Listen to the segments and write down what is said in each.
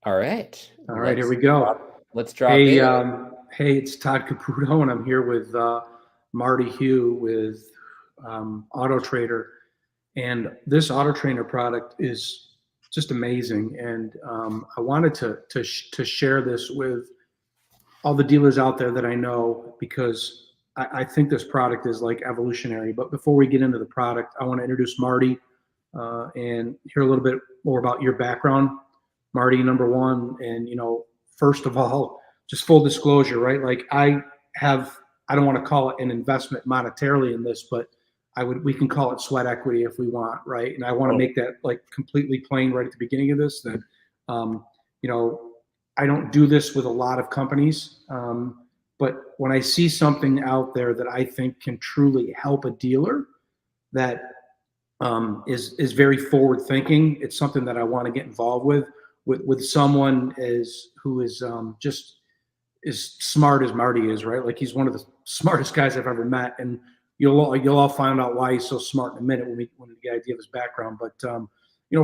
All right. All right, here we go. Let's drop Hey, in. hey, it's Todd Caputo, and I'm here with Marty Hu with AutoTrainer, and this AutoTrainer product is just amazing. And I wanted to share this with all the dealers out there that I know because I think this product is like evolutionary. But before we get into the product, I want to introduce Marty and hear a little bit more about your background. Marty, number one, and first of all, just full disclosure, right? Like I don't want to call it an investment monetarily in this, but we can call it sweat equity if we want, right? And I want to make that like completely plain right at the beginning of this that, um, you know, I don't do this with a lot of companies, but when I see something out there that I think can truly help a dealer that is very forward thinking, it's something that I want to get involved with someone who is just as smart as Marty is, right? Like he's one of the smartest guys I've ever met, and you'll all find out why he's so smart in a minute when we get the idea of his background. But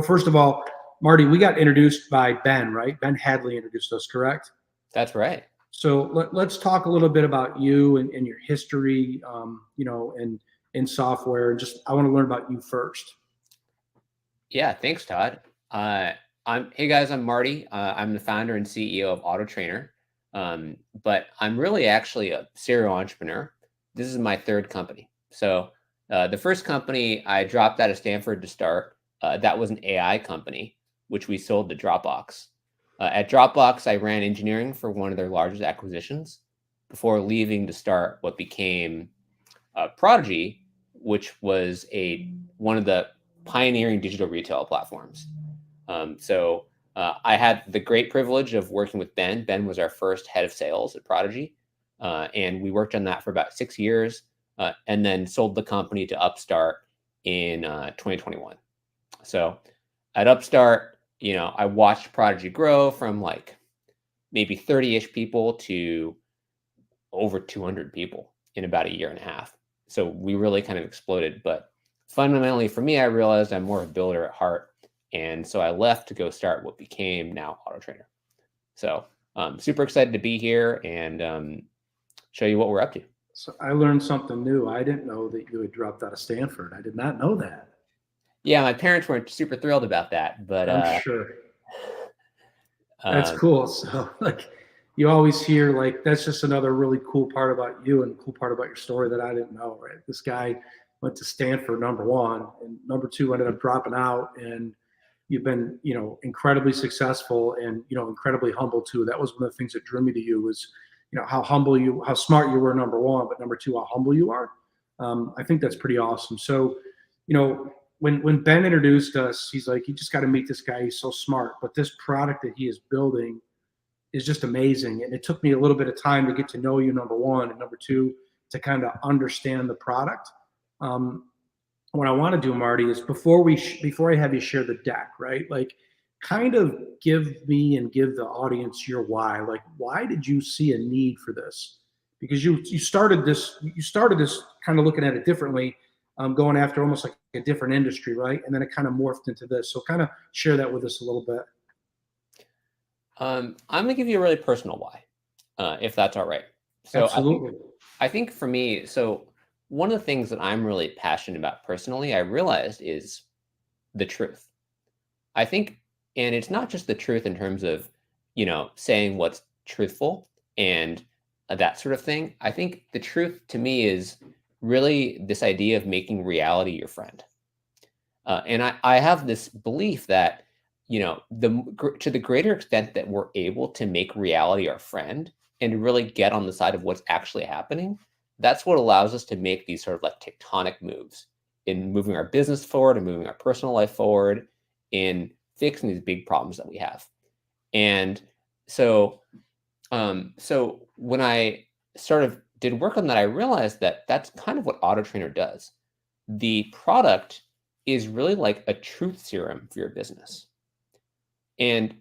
first of all, Marty, we got introduced by Ben, right? Ben Hadley introduced us, correct? That's right. So let's talk a little bit about you and your history, and in software. And just I want to learn about you first. Yeah, thanks, Todd. Hey guys, I'm Marty. I'm the founder and CEO of AutoTrainer, but I'm really actually a serial entrepreneur. This is my third company. So the first company I dropped out of Stanford to start, that was an AI company, which we sold to Dropbox. At Dropbox, I ran engineering for one of their largest acquisitions before leaving to start what became Prodigy, which was one of the pioneering digital retail platforms. So I had the great privilege of working with Ben. Ben was our first head of sales at Prodigy, and we worked on that for about 6 years, and then sold the company to Upstart in 2021. So at Upstart, I watched Prodigy grow from like maybe 30-ish people to over 200 people in about a year and a half. So we really kind of exploded. But fundamentally for me, I realized I'm more of a builder at heart. And so I left to go start what became now AutoTrainer. So I'm super excited to be here and show you what we're up to. So I learned something new. I didn't know that you had dropped out of Stanford. I did not know that. Yeah, my parents weren't super thrilled about that, but I'm sure. That's cool. So like you always hear like that's just another really cool part about you and cool part about your story that I didn't know, right? This guy went to Stanford, number one, and number two ended up dropping out, and you've been, incredibly successful and, incredibly humble too. That was one of the things that drew me to you was, how smart you were, number one, but number two, how humble you are. I think that's pretty awesome. So, when Ben introduced us, he's like, you just got to meet this guy. He's so smart. But this product that he is building is just amazing. And it took me a little bit of time to get to know you, number one, and number two, to kind of understand the product. What I want to do, Marty, is before I have you share the deck, right? Like, kind of give me and give the audience your why. Like, why did you see a need for this? Because you started this kind of looking at it differently, going after almost like a different industry, right? And then it kind of morphed into this. So kind of share that with us a little bit. I'm going to give you a really personal why, if that's all right. So Absolutely. I think for me, so one of the things that I'm really passionate about personally, I realized is the truth. I think, and it's not just the truth in terms of, saying what's truthful and that sort of thing. I think the truth to me is really this idea of making reality your friend. And I have this belief that, to the greater extent that we're able to make reality our friend and really get on the side of what's actually happening, that's what allows us to make these sort of like tectonic moves in moving our business forward and moving our personal life forward in fixing these big problems that we have. And so when I sort of did work on that, I realized that that's kind of what AutoTrainer does. The product is really like a truth serum for your business. And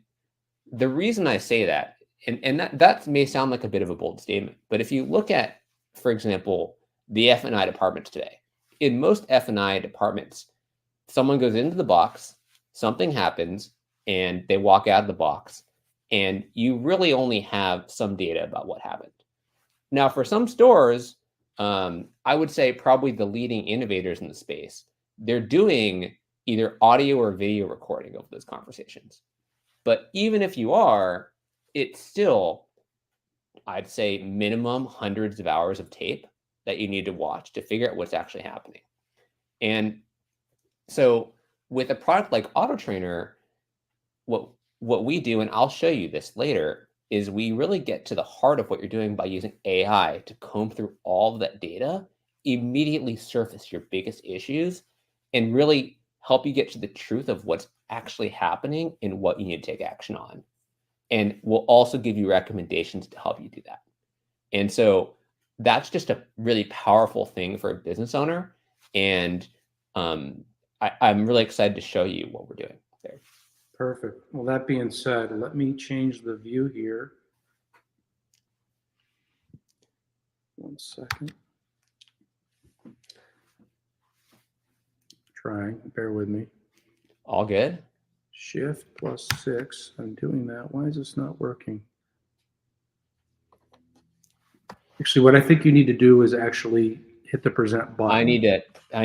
the reason I say that, and that may sound like a bit of a bold statement, but if you look at, for example, the F&I departments today, in most F&I departments, someone goes into the box, something happens, and they walk out of the box, and you really only have some data about what happened. Now, for some stores, I would say probably the leading innovators in the space, they're doing either audio or video recording of those conversations. But even if you are, it's still, I'd say, minimum hundreds of hours of tape that you need to watch to figure out what's actually happening. And so with a product like AutoTrainer, what we do, and I'll show you this later, is we really get to the heart of what you're doing by using AI to comb through all of that data, immediately surface your biggest issues, and really help you get to the truth of what's actually happening and what you need to take action on. And we'll also give you recommendations to help you do that. And so that's just a really powerful thing for a business owner. And I'm really excited to show you what we're doing there. Perfect. Well, that being said, let me change the view here. 1 second. Trying, bear with me. All good. Shift +6. I'm doing that. Why is this not working? Actually, what I think you need to do is actually hit the present button. I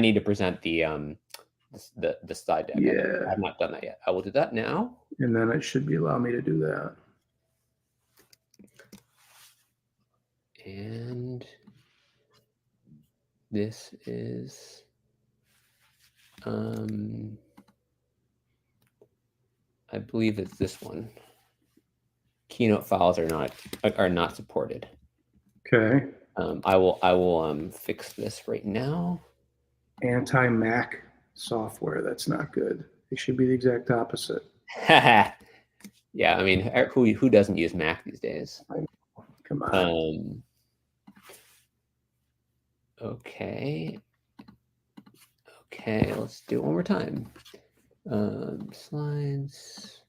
need to present the slide deck. Yeah. I've not done that yet. I will do that now. And then it should be allow me to do that. And this is I believe it's this one. Keynote files are not supported. Okay. I will fix this right now. Anti-Mac software. That's not good. It should be the exact opposite. Yeah, I mean, who doesn't use Mac these days? Come on. Okay. Okay, let's do it one more time. Slides.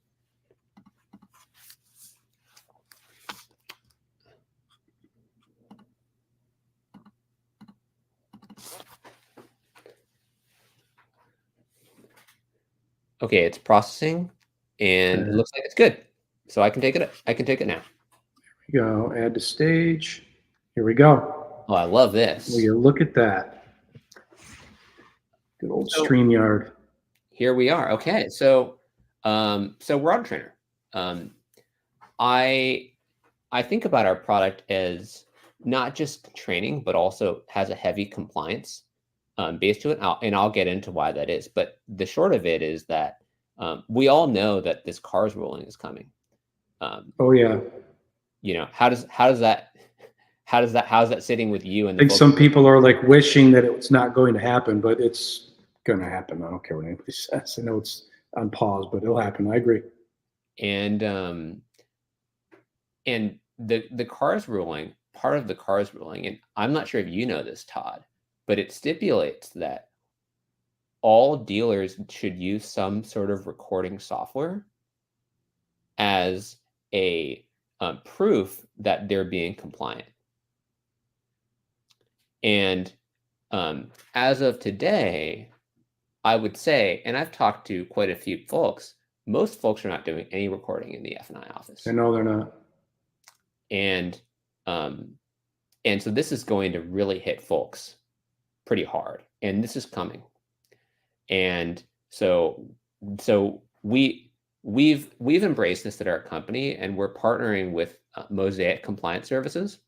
Okay, it's processing, and it looks like it's good. So I can take it. I can take it now. Here we go. Add to stage. Here we go. Oh, I love this. Will you look at that? Good old StreamYard. Here we are. Okay, so we're AutoTrainer. I think about our product as not just training, but also has a heavy compliance base to it. And I'll get into why that is. But the short of it is that we all know that this CARS ruling is coming. Oh yeah. You know, how's that sitting with you? And I think some people are like wishing that it's not going to happen, but it's going to happen. I don't care what anybody says. I know it's on pause, but it'll happen. I agree. And the CARS ruling, part of the CARS ruling, and I'm not sure if you know this, Todd, but it stipulates that all dealers should use some sort of recording software as a proof that they're being compliant. And as of today, I would say, and I've talked to quite a few folks, most folks are not doing any recording in the F&I office. I know they're not. And so this is going to really hit folks pretty hard, and this is coming. And so we've embraced this at our company, and we're partnering with Mosaic Compliance Services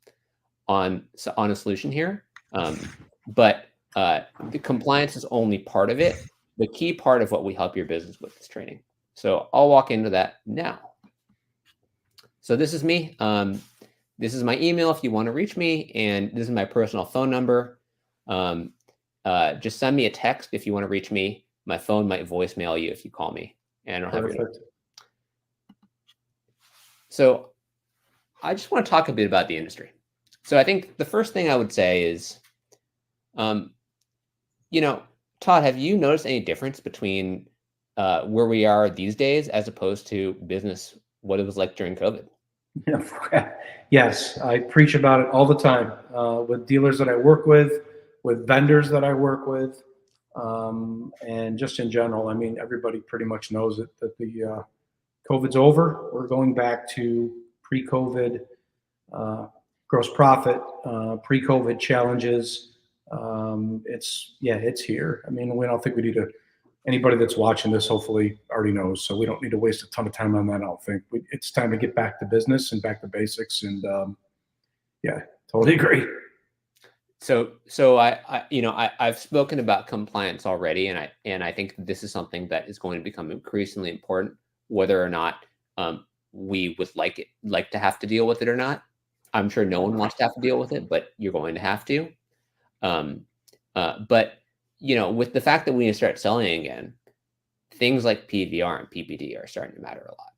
on a solution here. But the compliance is only part of it. The key part of what we help your business with is training. So I'll walk into that now. So this is me. This is my email if you want to reach me, and this is my personal phone number. Just send me a text if you want to reach me. My phone might voicemail you if you call me, and I don't have your. So I just want to talk a bit about the industry. So I think the first thing I would say is, Todd, have you noticed any difference between where we are these days as opposed to business, what it was like during COVID? Yes, I preach about it all the time with dealers that I work with vendors that I work with, and just in general. I mean, everybody pretty much knows it, that the COVID's over. We're going back to pre-COVID gross profit, pre-COVID challenges. It's here. I mean, we don't think we need to. Anybody that's watching this hopefully already knows, so we don't need to waste a ton of time on that. I don't think it's time to get back to business and back to basics. And yeah, totally agree. So I've spoken about compliance already, and I think this is something that is going to become increasingly important, whether or not we would like to have to deal with it or not. I'm sure no one wants to have to deal with it, but you're going to have to. But with the fact that we need to start selling again, things like PVR and PPD are starting to matter a lot.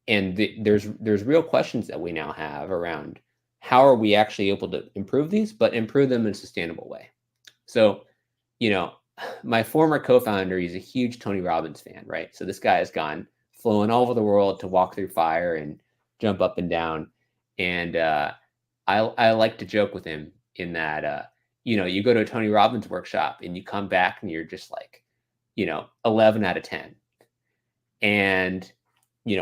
And there's real questions that we now have around how are we actually able to improve these, but improve them in a sustainable way. So, my former co-founder, he's a huge Tony Robbins fan, right? So this guy has flown all over the world to walk through fire and jump up and down. And I like to joke with him in that, you go to a Tony Robbins workshop and you come back and you're just like, 11 out of 10. And,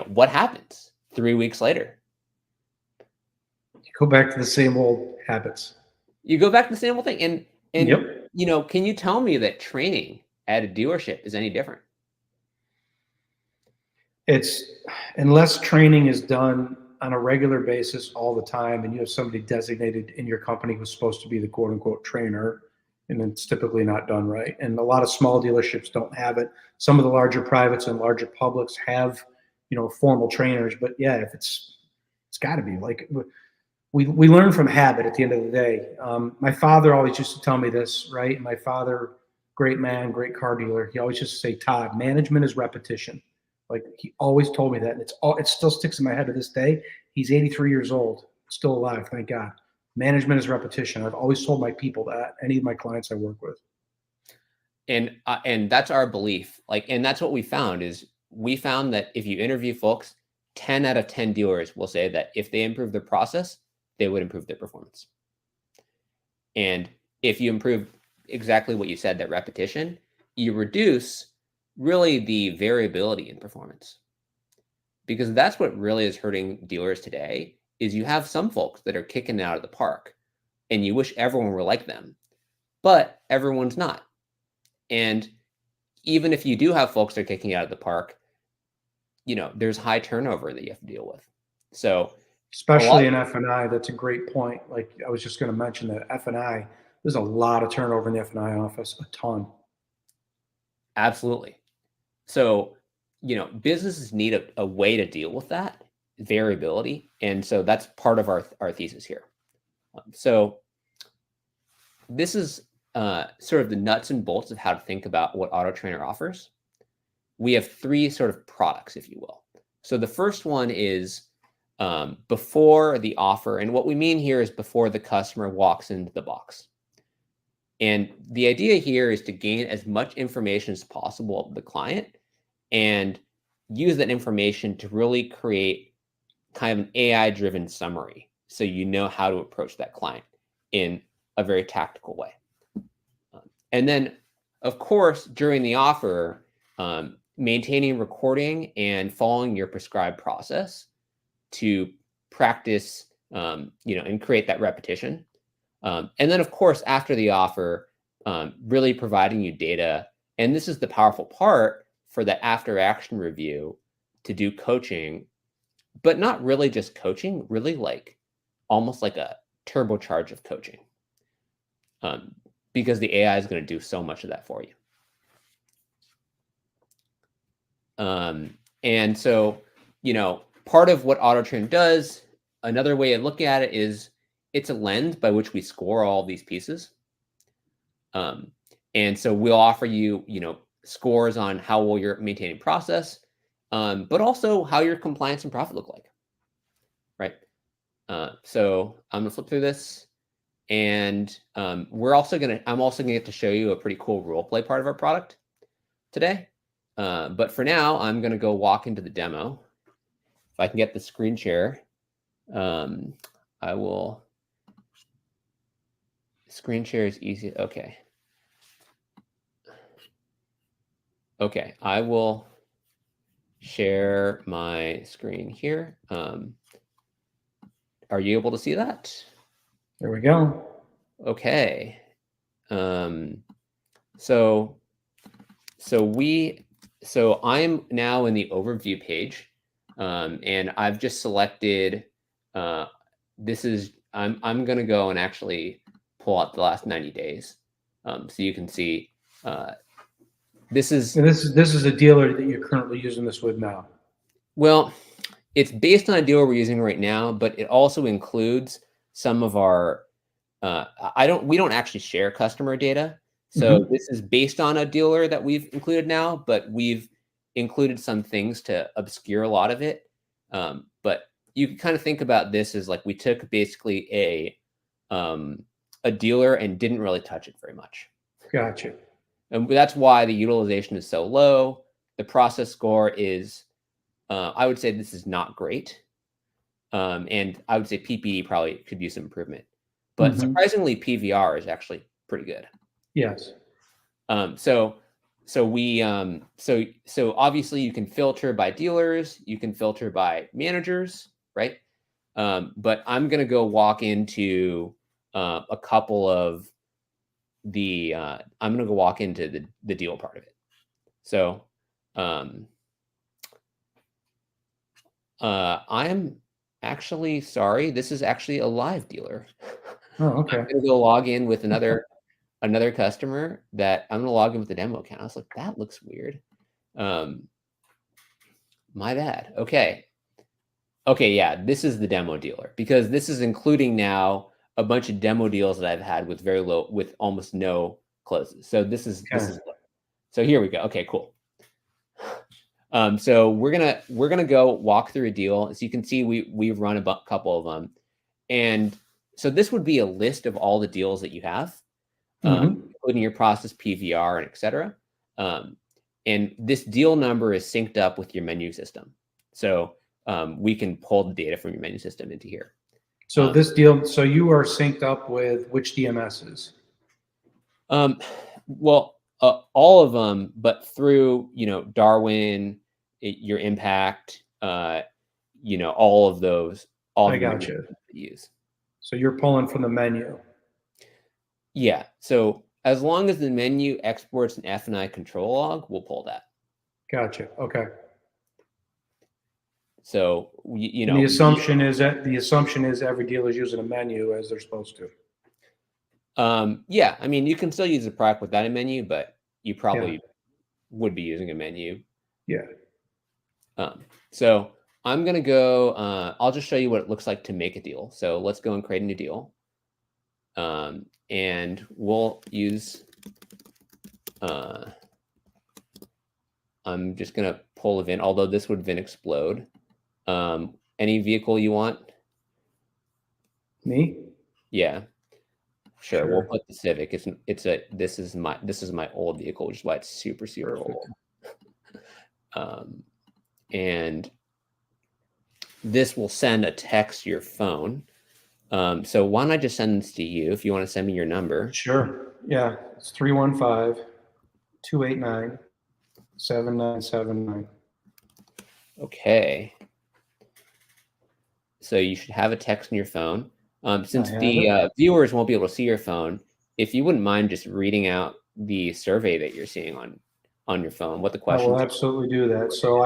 what happens 3 weeks later? You go back to the same old habits. You go back to the same old thing. And Yep. can you tell me that training at a dealership is any different? It's unless training is done on a regular basis all the time, and you have somebody designated in your company who's supposed to be the quote unquote trainer, and it's typically not done right. And a lot of small dealerships don't have it. Some of the larger privates and larger publics have, formal trainers. But yeah, if it's got to be like we learn from habit at the end of the day. My father always used to tell me this, right? My father, great man, great car dealer. He always used to say, Todd, management is repetition. Like he always told me that, and it still sticks in my head to this day. He's 83 years old, still alive, thank God. Management is repetition. I've always told my people that, any of my clients I work with. And that's our belief. And that's what we found that if you interview folks, 10 out of 10 dealers will say that if they improve their process, they would improve their performance. And if you improve exactly what you said, that repetition, you reduce really the variability in performance. Because that's what really is hurting dealers today, is you have some folks that are kicking it out of the park and you wish everyone were like them, but everyone's not. And even if you do have folks that are kicking it out of the park, there's high turnover that you have to deal with. So especially in F&I, that's a great point. Like I was just going to mention that F&I, there's a lot of turnover in the F&I office, a ton. Absolutely. So, businesses need a way to deal with that variability. And so that's part of our thesis here. So this is sort of the nuts and bolts of how to think about what AutoTrainer offers. We have 3 sort of products, if you will. So the first one is before the offer. And what we mean here is before the customer walks into the box. And the idea here is to gain as much information as possible of the client and use that information to really create kind of an AI-driven summary so you know how to approach that client in a very tactical way. And then, of course, during the offer, maintaining recording and following your prescribed process to practice, and create that repetition. And then, of course, after the offer, really providing you data. And this is the powerful part for the after action review to do coaching, but not really just coaching, really almost like a turbocharge of coaching. Because the AI is going to do so much of that for you. And so, part of what AutoTrainer does, another way of looking at it is it's a lens by which we score all these pieces. And so we'll offer you, scores on how well you're maintaining process, but also how your compliance and profit look like, right? So I'm gonna flip through this, and I'm also gonna get to show you a pretty cool role play part of our product today. But for now, I'm gonna go walk into the demo. If I can get the screen share, I will. Screen share is easy. Okay. Okay, I will share my screen here. Are you able to see that? There we go. Okay. So I'm now in the overview page, and I've just selected. I'm going to go and actually pull out the last 90 days, so you can see. This is And this is a dealer that you're currently using this with now. well, it's based on a dealer we're using right now, but it also includes some of our. We don't actually share customer data. So this is based on a dealer that we've included now, but we've included some things to obscure a lot of it. But you can kind of think about this as like we took basically a dealer and didn't really touch it very much. Gotcha. And that's why the utilization is so low. The process score is, I would say this is not great. And I would say PPE probably could use some improvement. But surprisingly, PVR is actually pretty good. Yes. So obviously you can filter by dealers, you can filter by managers, right? But I'm gonna go walk into a couple of the. I'm gonna go walk into the deal part of it. So I'm actually sorry. This is actually a live dealer. Oh, okay. I'm gonna go log in with another customer that I'm gonna log in with the demo account. I was like, that looks weird. My bad. Okay. Okay, yeah, this is the demo dealer because this is including now a bunch of demo deals that I've had with with almost no closes. So this is so here we go. Okay, cool. So we're gonna go walk through a deal. As you can see, we've run a couple of them, and so this would be a list of all the deals that you have, including your process PVR and etc. And this deal number is synced up with your menu system, so we can pull the data from your menu system into here. So this deal, so you are synced up with which DMSs? Well, all of them, but through Darwin, your impact, all of those. I got you. Use. So you're pulling from the menu. Yeah. So as long as the menu exports an F&I control log, we'll pull that. Gotcha. Okay. So the assumption is every dealer is using a menu as they're supposed to. Yeah, I mean, you can still use a product without a menu, but you probably would be using a menu. Yeah. So I'm going to go, I'll just show you what it looks like to make a deal. So let's go and create a new deal. And we'll use, I'm just going to pull a VIN, although this would VIN explode. Any vehicle you want? Me? Yeah. Sure. We'll put the Civic. This is my old vehicle, which is why it's super old. And this will send a text to your phone. So why don't I just send this to you if you want to send me your number? Sure. Yeah. It's 315-289-7979. Okay. So you should have a text in your phone. Since the viewers won't be able to see your phone, if you wouldn't mind just reading out the survey that you're seeing on your phone, what the questions I will absolutely do that. So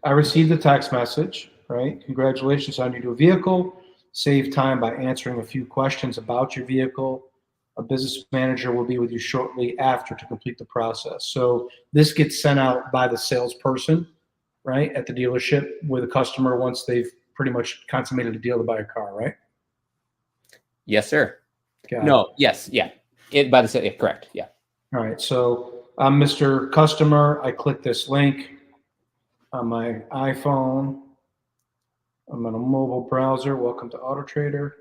I received the text message, right? Congratulations on your new vehicle. Save time by answering a few questions about your vehicle. A business manager will be with you shortly after to complete the process. So this gets sent out by the salesperson, right, at the dealership with a customer once they've pretty much consummated a deal to buy a car, right? Yes, sir. Yes, yeah. Correct, yeah. All right, so I'm Mr. Customer. I click this link on my iPhone. I'm on a mobile browser. Welcome to AutoTrader.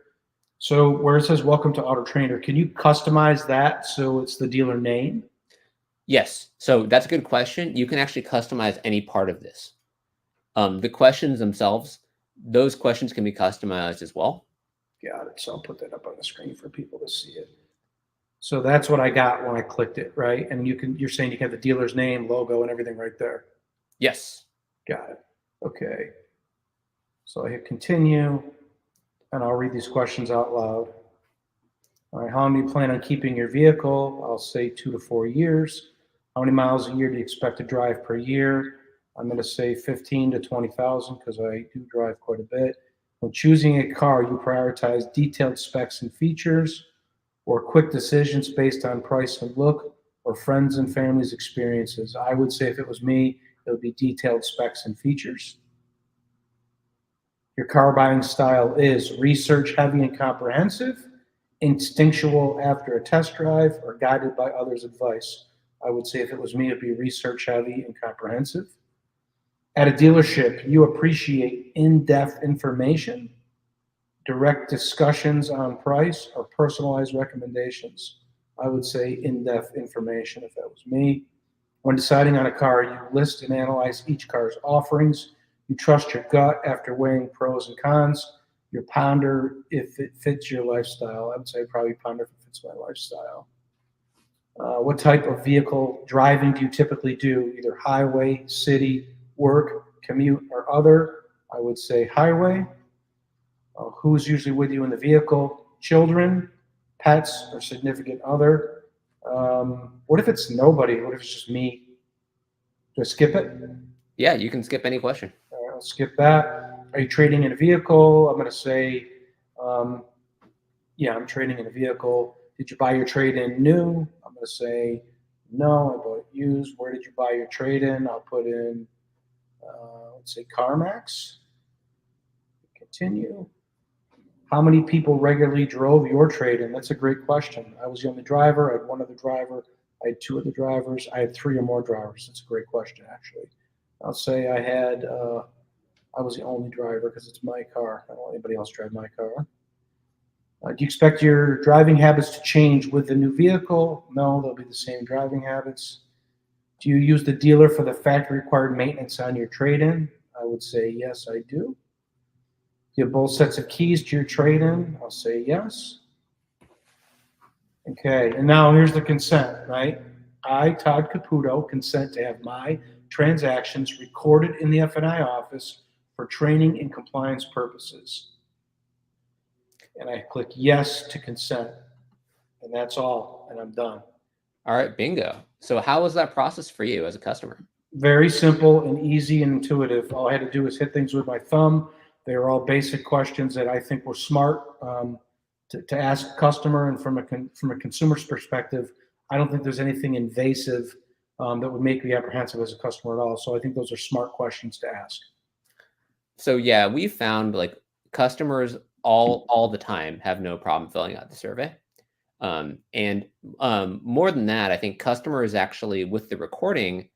So where it says welcome to AutoTrader, can you customize that so it's the dealer name? Yes. So that's a good question. You can actually customize any part of this. The questions themselves, those questions can be customized as well. Got it. So I'll put that up on the screen for people to see it. So that's what I got when I clicked it, right? And you're saying you have the dealer's name, logo, and everything right there. Yes. Got it. Okay. So I hit continue, and I'll read these questions out loud. All right, how long do you plan on keeping your vehicle? I'll say 2 to 4 years. How many miles a year do you expect to drive per year? I'm going to say 15 to 20,000 because I do drive quite a bit. When choosing a car, you prioritize detailed specs and features, or quick decisions based on price and look, or friends and family's experiences. I would say if it was me, it would be detailed specs and features. Your car buying style is research heavy and comprehensive, instinctual after a test drive, or guided by others' advice. I would say if it was me, it'd be research heavy and comprehensive. At a dealership, you appreciate in depth information, direct discussions on price, or personalized recommendations. I would say in depth information if that was me. When deciding on a car, you list and analyze each car's offerings. You trust your gut after weighing pros and cons. You ponder if it fits your lifestyle. I would say probably ponder if it fits my lifestyle. What type of vehicle driving do you typically do? Either highway, city, work, commute, or other? I would say highway. Who's usually with you in the vehicle? Children, pets, or significant other? What if it's nobody? What if it's just me? Do I skip it? Yeah, you can skip any question. All right, I'll skip that. Are you trading in a vehicle? I'm going to say, um, yeah, I'm trading in a vehicle. Did you buy your trade in new? I'm going to say, no, I bought it used. Where did you buy your trade in? I'll put in, let's say, CarMax. Continue. How many people regularly drove your trade in? That's a great question. I was the only driver. I had one other driver. I had two other drivers. I had three or more drivers. That's a great question, actually. I'll say I was the only driver because it's my car. I don't want anybody else drive my car. Do you expect your driving habits to change with the new vehicle? No, they'll be the same driving habits. Do you use the dealer for the factory required maintenance on your trade-in? I would say yes, I do. Do you have both sets of keys to your trade-in? I'll say yes. Okay, and now here's the consent, right? I, Todd Caputo, consent to have my transactions recorded in the F&I office for training and compliance purposes. And I click yes to consent. And that's all, and I'm done. All right, bingo. So how was that process for you as a customer? Very simple and easy and intuitive. All I had to do was hit things with my thumb. They were all basic questions that I think were smart to ask a customer. And from a consumer's perspective, I don't think there's anything invasive that would make me apprehensive as a customer at all. So I think those are smart questions to ask. So yeah, we found like customers all the time have no problem filling out the survey. And more than that, I think customers actually with the recording,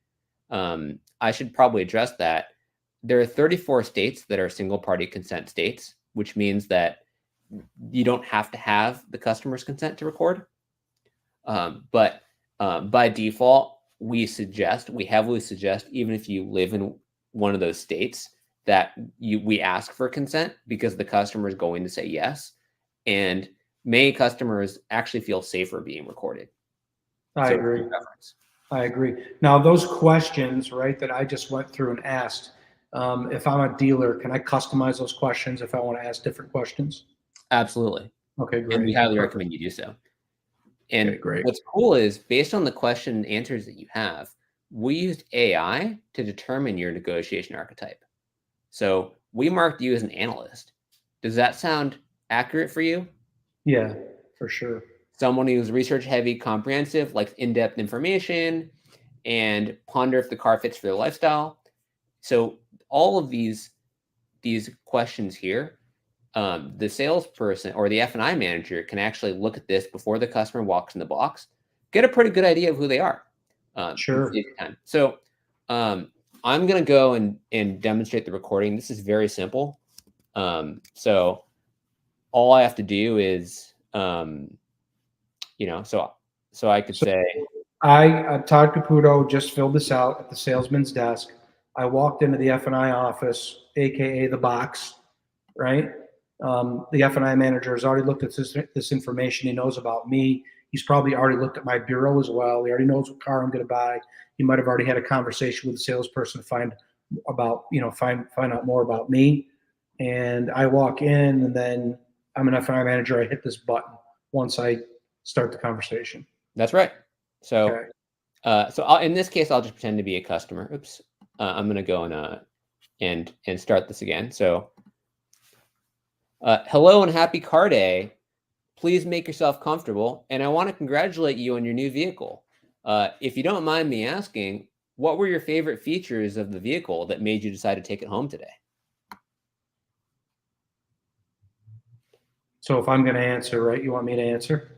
I should probably address that. There are 34 states that are single party consent states, which means that you don't have to have the customer's consent to record. But by default, we heavily suggest, even if you live in one of those states, that we ask for consent because the customer is going to say yes. And many customers actually feel safer being recorded. I agree. I agree. Now, those questions, right, that I just went through and asked, if I'm a dealer, can I customize those questions if I want to ask different questions? Absolutely. Okay, great. And we highly recommend you do so. And okay, great. What's cool is based on the question and answers that you have, we used AI to determine your negotiation archetype. So we marked you as an analyst. Does that sound accurate for you? Yeah, for sure. Someone who's research heavy, comprehensive, likes in-depth information, and ponder if the car fits for their lifestyle. So all of these questions here, the salesperson or the F&I manager can actually look at this before the customer walks in the box, get a pretty good idea of who they are. Sure. So I'm going to go and demonstrate the recording. This is very simple. So all I have to do is, so I could say, Todd Caputo, just filled this out at the salesman's desk. I walked into the F&I office, AKA the box, right? The F&I manager has already looked at this information. He knows about me. He's probably already looked at my bureau as well. He already knows what car I'm going to buy. He might have already had a conversation with the salesperson to find about, find out more about me. And I walk in, and then I'm an F&I manager. I hit this button once I start the conversation. That's right. So, Okay. in this case, I'll just pretend to be a customer. Oops. I'm going to go and start this again. So, hello and happy car day. Please make yourself comfortable, and I want to congratulate you on your new vehicle. If you don't mind me asking, what were your favorite features of the vehicle that made you decide to take it home today? So if I'm going to answer, right, you want me to answer?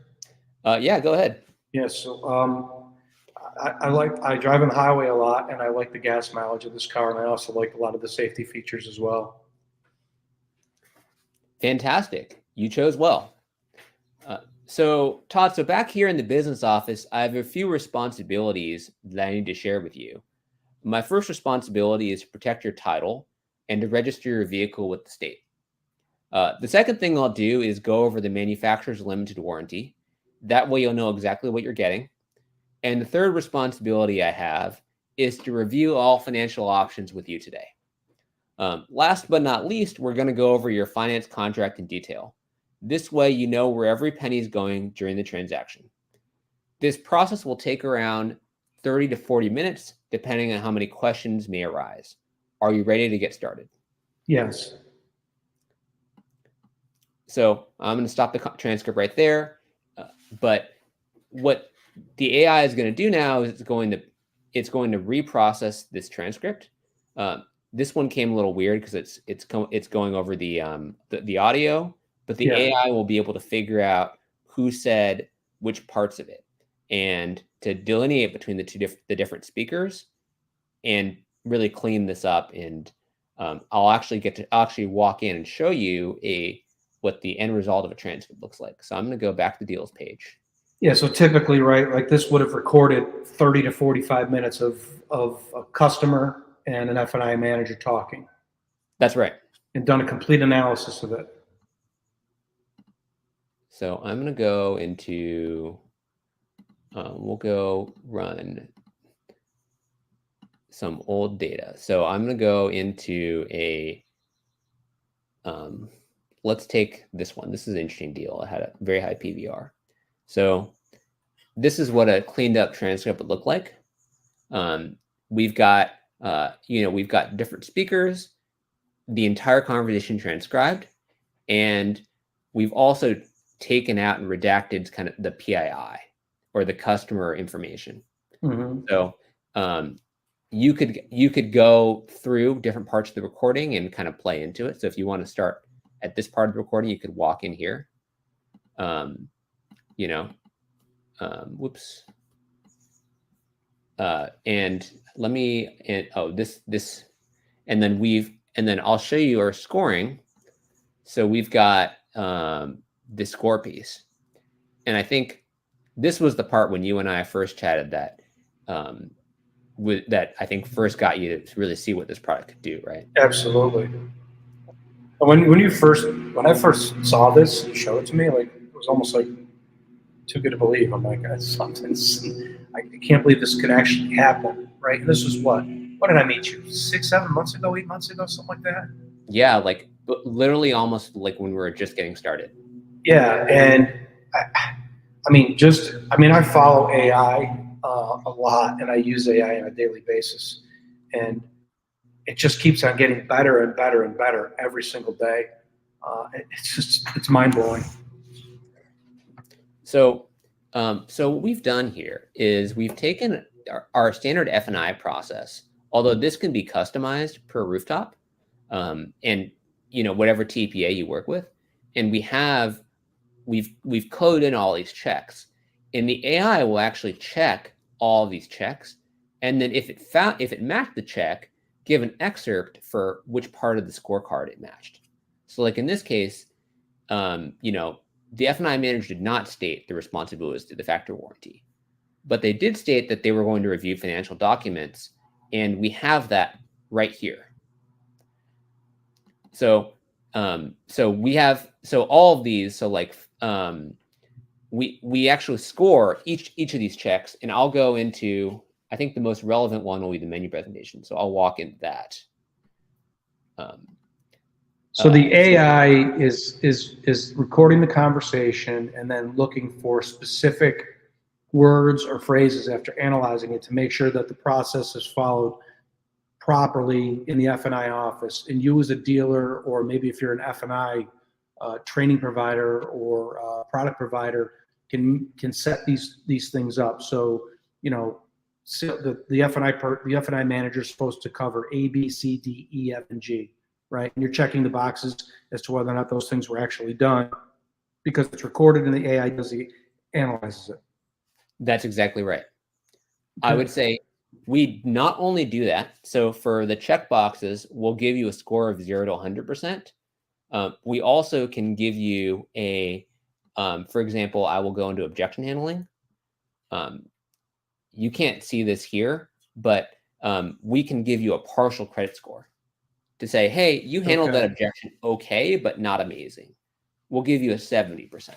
Yeah, go ahead. Yes. So I drive on the highway a lot, and I like the gas mileage of this car, and I also like a lot of the safety features as well. Fantastic. You chose well. So, Todd, so back here in the business office, I have a few responsibilities that I need to share with you. My first responsibility is to protect your title and to register your vehicle with the state. The second thing I'll do is go over the manufacturer's limited warranty. That way you'll know exactly what you're getting. And the third responsibility I have is to review all financial options with you today. Last but not least, we're going to go over your finance contract in detail. This way you know where every penny is going during the transaction. This process will take around 30 to 40 minutes, depending on how many questions may arise. Are you ready to get started? Yes. So I'm going to stop the transcript right there. But what the AI is going to do now is it's going to reprocess this transcript. This one came a little weird because it's going over the audio, but the AI will be able to figure out who said which parts of it, and to delineate between the different speakers, and really clean this up. And I'll actually walk in and show you what the end result of a transcript looks like. So I'm going to go back to the deals page. Yeah, so typically, right, like this would have recorded 30 to 45 minutes of a customer and an F&I manager talking. That's right. And done a complete analysis of it. So I'm going to go into, we'll go run some old data. So I'm going to go into let's take this one. This is an interesting deal. It had a very high PVR. So this is what a cleaned up transcript would look like. We've got, we've got different speakers, the entire conversation transcribed, and we've also taken out and redacted kind of the PII, or the customer information. Mm-hmm. So you could go through different parts of the recording and kind of play into it. So if you want to start at this part of the recording, you could walk in here. Whoops. And let me, and then I'll show you our scoring. So we've got the score piece. And I think this was the part when you and I first chatted that I think first got you to really see what this product could do, right? Absolutely. When I first saw this, you showed it to me, like it was almost like too good to believe. I'm like, something's, I can't believe this could actually happen, right? And this was what did I meet you? 6, 7 months ago, 8 months ago, something like that. Yeah, like literally almost like when we were just getting started. Yeah, and I follow AI a lot, and I use AI on a daily basis, and it just keeps on getting better and better and better every single day. It's mind blowing. So what we've done here is we've taken our standard F&I process, although this can be customized per rooftop, and whatever TPA you work with, and we've coded in all these checks, and the AI will actually check all these checks, and then if it matched the check, give an excerpt for which part of the scorecard it matched. So like in this case, the F&I manager did not state the responsibilities to the factory warranty, but they did state that they were going to review financial documents, and we have that right here. So we have all of these. So like we actually score each of these checks, and I'll go into I think the most relevant one will be the menu presentation. So I'll walk into that. So the AI is recording the conversation and then looking for specific words or phrases after analyzing it to make sure that the process is followed properly in the F&I office. And you as a dealer, or maybe if you're an F&I training provider or product provider, can set these things up. So so the F&I manager is supposed to cover A, B, C, D, E, F, and G, right? And you're checking the boxes as to whether or not those things were actually done because it's recorded and the AI analyzes it. That's exactly right. Okay. I would say we not only do that. So for the check boxes, we'll give you a score of 0 to 100%. We also can give you for example, I will go into objection handling. You can't see this here, but we can give you a partial credit score to say, hey, you handled that objection okay, but not amazing. We'll give you a 70%.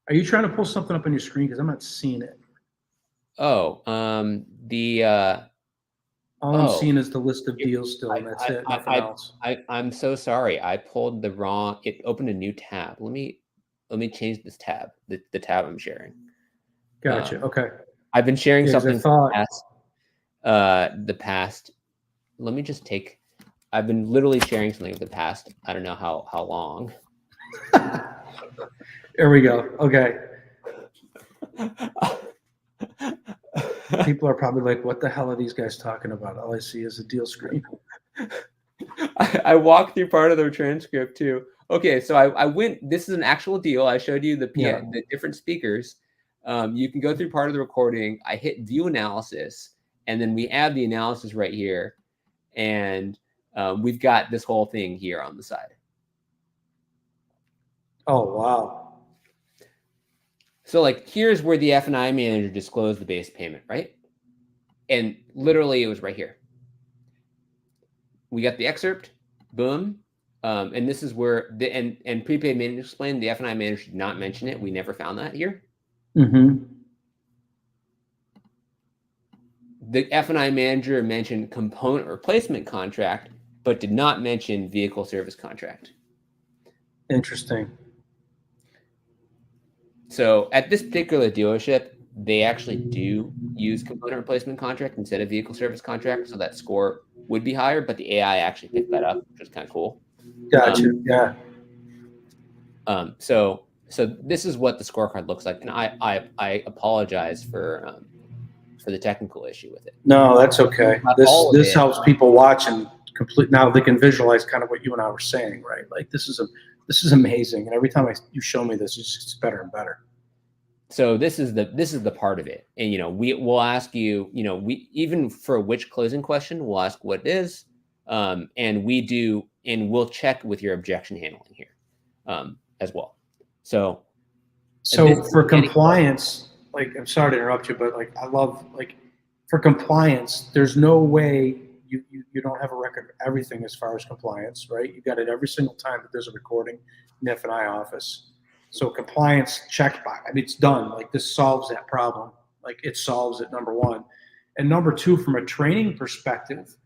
Are you trying to pull something up on your screen? Because I'm not seeing it. Oh, all I'm seeing is the list of deals still, and that's it, nothing else. I'm so sorry. I pulled the wrong, it opened a new tab. Let me change this tab, the tab I'm sharing. Gotcha. Okay. I've been sharing something the past, let me just take, I've been literally sharing something of the past, I don't know how long. There we go. Okay. People are probably like, what the hell are these guys talking about? All I see is a deal screen. I walked through part of their transcript too. Okay, so I went, this is an actual deal. I showed you the different speakers. You can go through part of the recording. I hit view analysis, and then we add the analysis right here. And we've got this whole thing here on the side. Oh, wow. So like, here's where the F&I manager disclosed the base payment, right? And literally it was right here. We got the excerpt, boom. And this is where and prepaid maintenance explained, the F&I manager did not mention it. We never found that here. Mm-hmm. The F&I manager mentioned component replacement contract, but did not mention vehicle service contract. Interesting. So at this particular dealership, they actually do use component replacement contract instead of vehicle service contract. So that score would be higher, but the AI actually picked that up, which is kind of cool. Gotcha. Yeah. So this is what the scorecard looks like. And I apologize for the technical issue with it. No, that's okay. This helps people watch and now they can visualize kind of what you and I were saying, right? Like this is amazing. And every time you show me this, it's just better and better. So this is the part of it. And we'll ask you, we even for which closing question, we'll ask what it is. And we'll check with your objection handling here as well. So for compliance, like, I'm sorry to interrupt you, but like, I love, like, for compliance, there's no way you don't have a record of everything as far as compliance, right? You got it every single time that there's a recording in the F&I office. So compliance checkbox, I mean, it's done. Like, this solves that problem. Like, it solves it, number one. And number two, from a training perspective,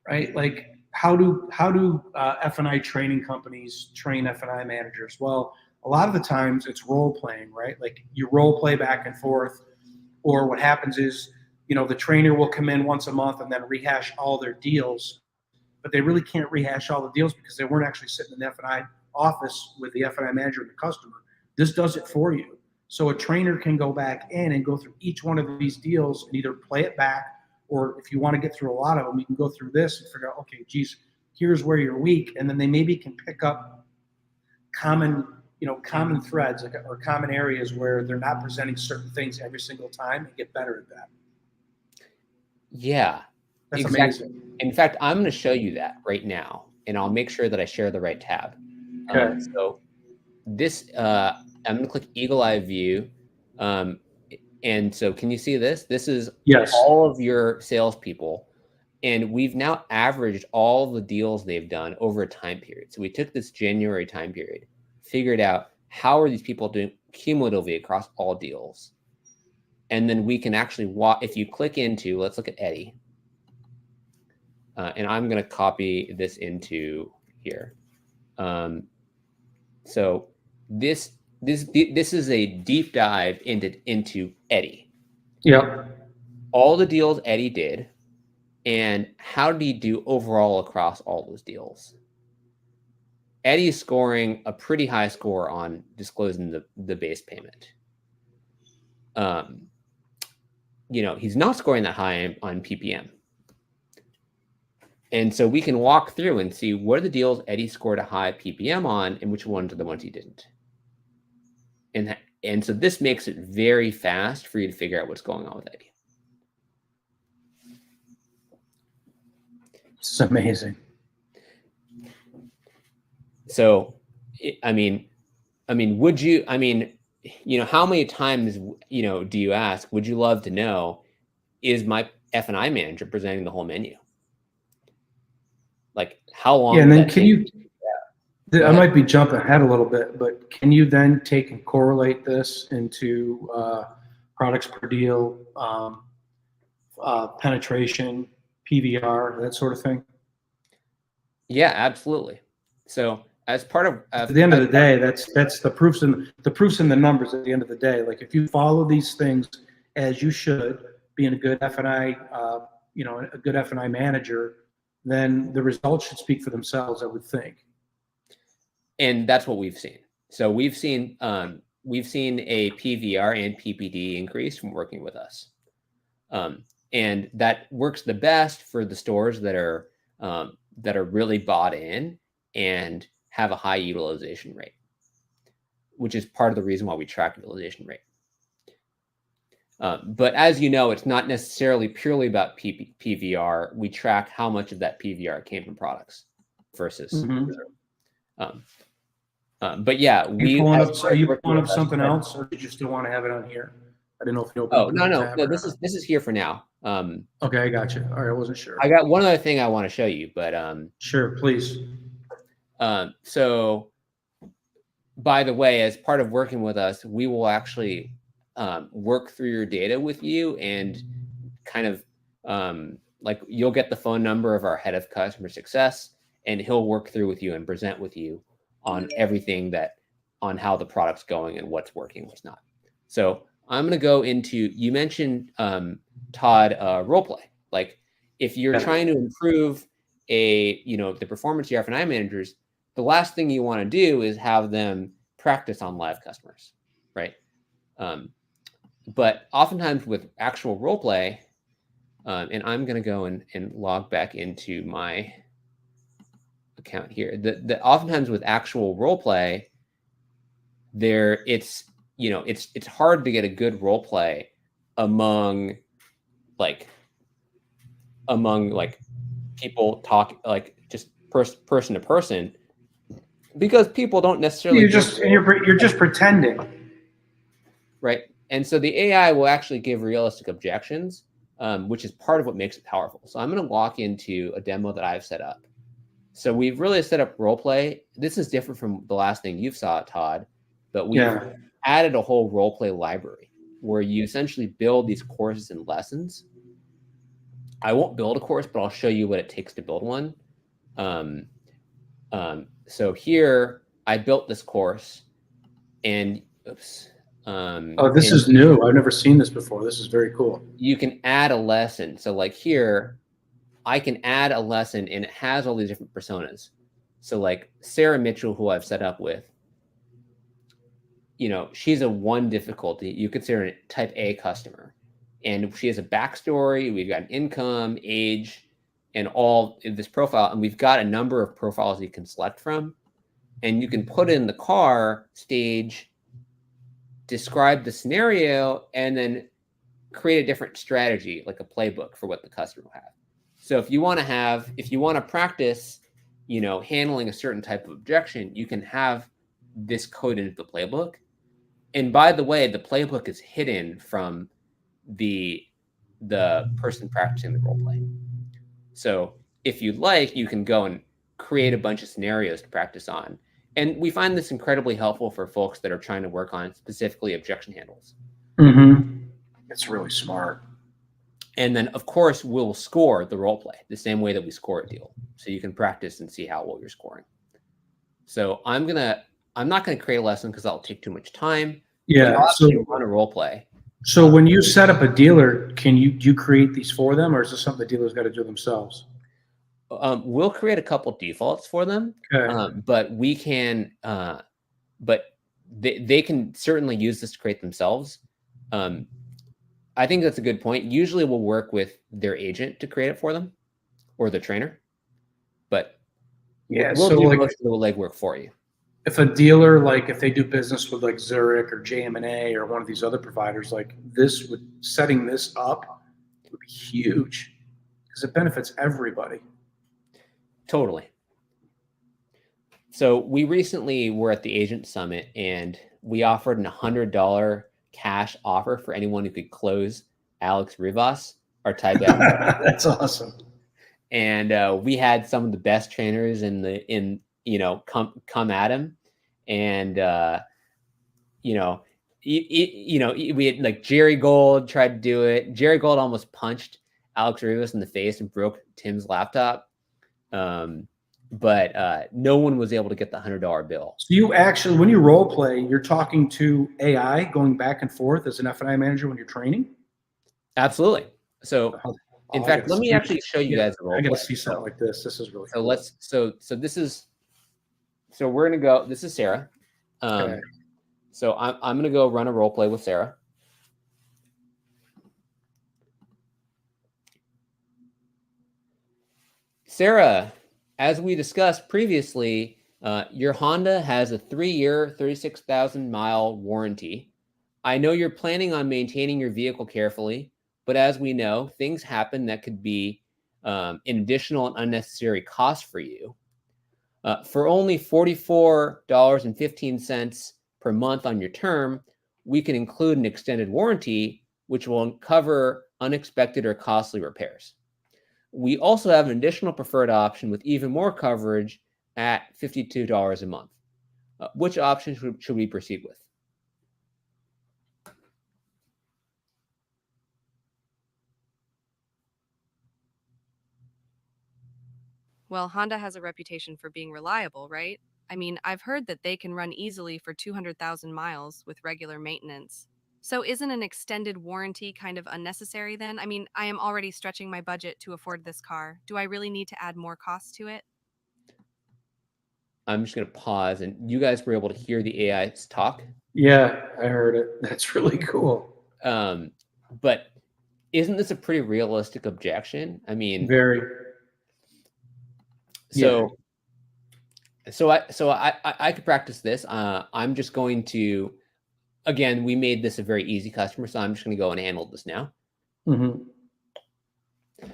right? Like, how do F&I training companies train F&I managers? Well, a lot of the times it's role playing, right? Like, you role play back and forth, or what happens is, the trainer will come in once a month and then rehash all their deals, but they really can't rehash all the deals because they weren't actually sitting in the F&I office with the F&I manager and the customer. This does it for you. So a trainer can go back in and go through each one of these deals and either play it back, or if you want to get through a lot of them, you can go through this and figure out, okay, geez, here's where you're weak. And then they maybe can pick up common threads, or common areas where they're not presenting certain things every single time, and get better at that. Yeah, that's exactly. Amazing. In fact, I'm going to show you that right now, and I'll make sure that I share the right tab. Okay. So this, I'm going to click Eagle Eye View. And so can you see this? This is all of your salespeople. And we've now averaged all the deals they've done over a time period. So we took this January time period, figured out how are these people doing cumulatively across all deals. And then we can actually if you click into, let's look at Eddie. And I'm going to copy this into here. So this is a deep dive into Eddie. Yep. All the deals Eddie did, and how did he do overall across all those deals? Eddie's scoring a pretty high score on disclosing the base payment. He's not scoring that high on PPM. And so we can walk through and see what are the deals Eddie scored a high PPM on and which ones are the ones he didn't. And so this makes it very fast for you to figure out what's going on with Eddie. It's amazing. So, how many times, do you ask, would you love to know, is my F&I manager presenting the whole menu? Like, how long? Yeah, and then can you, I might be jumping ahead a little bit, but can you then take and correlate this into products per deal, penetration, PVR, that sort of thing? Yeah, absolutely. So as part of at the end of the day, that's the proofs in the numbers. At the end of the day, like if you follow these things as you should, being a good F&I, a good F&I manager, then the results should speak for themselves, I would think. And that's what we've seen. So we've seen a PVR and PPD increase from working with us, and that works the best for the stores that are really bought in and have a high utilization rate, which is part of the reason why we track utilization rate. But as you know, it's not necessarily purely about PVR. We track how much of that PVR came from products versus. But yeah, are you pulling up something else, or did you still want to have it on here? I didn't know if you opened. Oh, no. This is here for now. Okay, I got you. All right, I wasn't sure. I got one other thing I want to show you, but sure, please. So, by the way, as part of working with us, we will actually work through your data with you and kind of like you'll get the phone number of our head of customer success, and he'll work through with you and present with you on everything on how the product's going and what's working, what's not. So I'm going to go into, you mentioned, Todd, role play. Like if you're trying to improve the performance of your F&I managers, the last thing you want to do is have them practice on live customers, right? But oftentimes with actual role play, and I'm going to go and log back into my account here. Oftentimes with actual role play, it's hard to get a good role play among people talk, like just person to person, because people don't necessarily. You're just pretending, right? And so the AI will actually give realistic objections, which is part of what makes it powerful. So I'm going to walk into a demo that I've set up. So we've really set up role play. This is different from the last thing you saw, Todd, but we've added a whole role play library where you essentially build these courses and lessons. I won't build a course, but I'll show you what it takes to build one. So here I built this course, and oops. This is new. I've never seen this before. This is very cool. You can add a lesson. So like here, I can add a lesson, and it has all these different personas. So like Sarah Mitchell, who I've set up with, she's a 1 difficulty. You consider a type A customer, and she has a backstory. We've got an income, age, and all in this profile. And we've got a number of profiles you can select from, and you can put in the car stage, describe the scenario, and then create a different strategy, like a playbook for what the customer will have. So if you want to practice, handling a certain type of objection, you can have this code into the playbook. And by the way, the playbook is hidden from the person practicing the role play. So if you'd like, you can go and create a bunch of scenarios to practice on. And we find this incredibly helpful for folks that are trying to work on specifically objection handles. Mm-hmm. It's really smart. And then, of course, we'll score the role play the same way that we score a deal. So you can practice and see how well you're scoring. So I'm not gonna create a lesson because that'll take too much time. But Yeah. I'll actually run a role play. So when you set up a dealer, do you create these for them, or is this something the dealer's got to do themselves? We'll create a couple defaults for them, Okay. but we can, but they can certainly use this to create themselves. I think that's a good point. Usually we'll work with their agent to create it for them or the trainer, but Yeah. we'll So do like, most of the legwork for you. if a dealer, like if they do business with like Zurich or JM&A or one of these other providers, like this would setting this up would be huge because it benefits everybody. Totally. So we recently were at the agent summit and we offered an $100 cash offer for anyone who could close Alex Rivas, our tie back. That's awesome. And we had some of the best trainers come at him, and we had like Jerry Gold tried to do it. Jerry Gold almost punched Alex Rivas in the face and broke Tim's laptop. But no one was able to get the $100 bill. So you actually, when you role play, you're talking to AI going back and forth as an F&I manager when you're training? Absolutely. So in fact, let me actually show you guys a role I got to play. see something like this. This is really cool. So we're going to go, this is Sarah. Okay. So I'm going to go run a role play with Sarah. Sarah, as we discussed previously, your Honda has a 3-year, 36,000-mile warranty. I know you're planning on maintaining your vehicle carefully, but as we know, things happen that could be an additional and unnecessary cost for you. For only $44.15 per month on your term, we can include an extended warranty, which will cover unexpected or costly repairs. We also have an additional preferred option with even more coverage at $52 a month. Which option should we proceed with? Well, Honda has a reputation for being reliable, right? I mean, I've heard that they can run easily for 200,000 miles with regular maintenance. So isn't an extended warranty kind of unnecessary then? I mean, I am already stretching my budget to afford this car. Do I really need to add more costs to it? I'm just going to pause, and you guys were able to hear the AI's talk. Yeah, I heard it. That's really cool. But isn't this a pretty realistic objection? I mean, very. So I could practice this. I'm just going to, again, we made this a very easy customer, so I'm just going to go and handle this now. Mm-hmm.